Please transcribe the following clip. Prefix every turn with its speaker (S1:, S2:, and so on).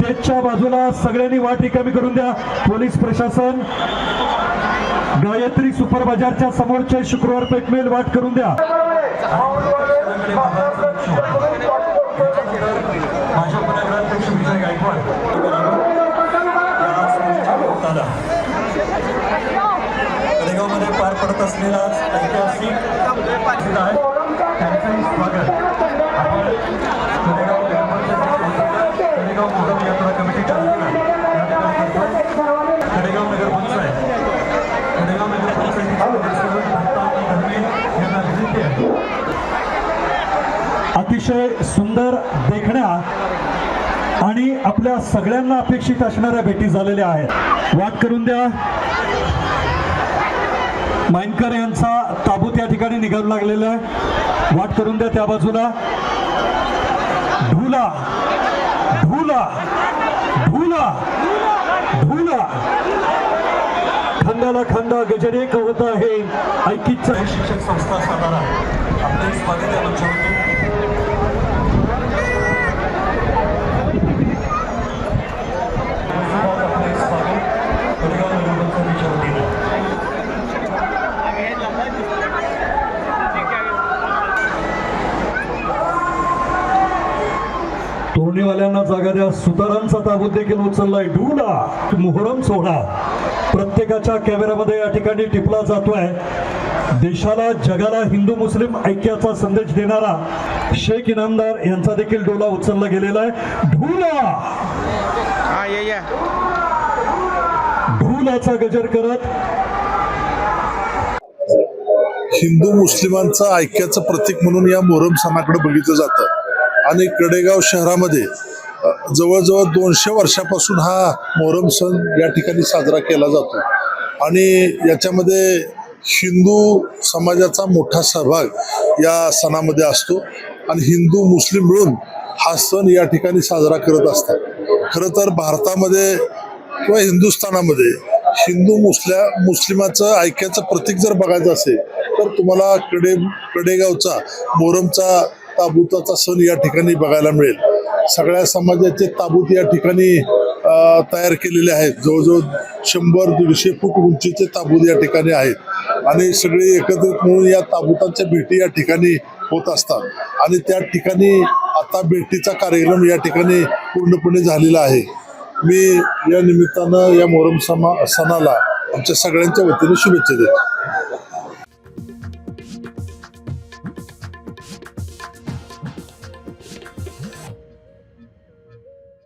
S1: स्टेजच्या बाजूला सगळ्यांनी वाट रिकामी करून द्या। पोलीस प्रशासन गायत्री सुपर बाजारच्या समोरच्या शुक्रवार पेठ मेल वाट करून द्या।
S2: कडेगावमध्ये पार पडत असलेला ऐतिहासिक त्यांचंही स्वागत आपण कडेगाव मोहरम यात्रा कमिटीच्या कडेगाव नगर पंचायत यांना विनंती आहे।
S1: अतिशय सुंदर देखण्या आणि आपल्या सगळ्यांना अपेक्षित असणाऱ्या भेटी झालेल्या आहेत। वाट करून द्या। माइनकर यांचा ताबूत या ठिकाणी निघायला लागलेला आहे। वाट करून द्या त्या बाजूला। ढुला ढुला ढुला ढुला खांद्याला खांदा गजरे कवत आहे ऐकीच
S2: शिक्षक संस्था सातारा आपले स्वागत आहे मंचावरती।
S1: तोरणीवाल्यांना जागा द्या। सुतारांचा ताबूत देखील उचललाय। ढुला मोहरम सोहळा प्रत्येकाच्या कॅमेऱ्यामध्ये या ठिकाणी टिपला जातोय। देशाला जगाला हिंदू मुस्लिम ऐक्याचा संदेश देणारा शेख इनामदार यांचा देखील डोला उचलला गेलेला आहे। ढुला ढुलाचा गजर करत
S3: हिंदू मुस्लिमांचा ऐक्याचं प्रतीक म्हणून या मोहरम सणाकडे बघितलं जातं आणि कडेगाव शहरामध्ये जवळजवळ 200 वर्षापासून हा मोहरम सण या ठिकाणी साजरा केला जातो आणि याच्यामध्ये हिंदू समाजाचा मोठा सहभाग या सणामध्ये असतो आणि हिंदू मुस्लिम मिळून हा सण या ठिकाणी साजरा करत असतात। खरं तर भारतामध्ये किंवा हिंदुस्थानामध्ये हिंदू मुस्लिमाचं ऐक्याचं प्रतीक जर बघायचं असेल तर तुम्हाला कडेगावचा मोहरमचा ताबुताचा सण या ठिकाणी बघायला मिळेल। सगळ्या समाजाचे ताबूत या ठिकाणी तयार केलेले आहेत। जवळजवळ 100-150 फूट उंचीचे ताबूत या ठिकाणी आहेत आणि सगळे एकत्रित मिळून या ताबुतांच्या भेटी या ठिकाणी होत असतात आणि त्या ठिकाणी आता भेटीचा कार्यक्रम या ठिकाणी पूर्णपणे झालेला आहे। मी या निमित्तानं या मोहरम सणाला आमच्या सगळ्यांच्या वतीने शुभेच्छा देतो।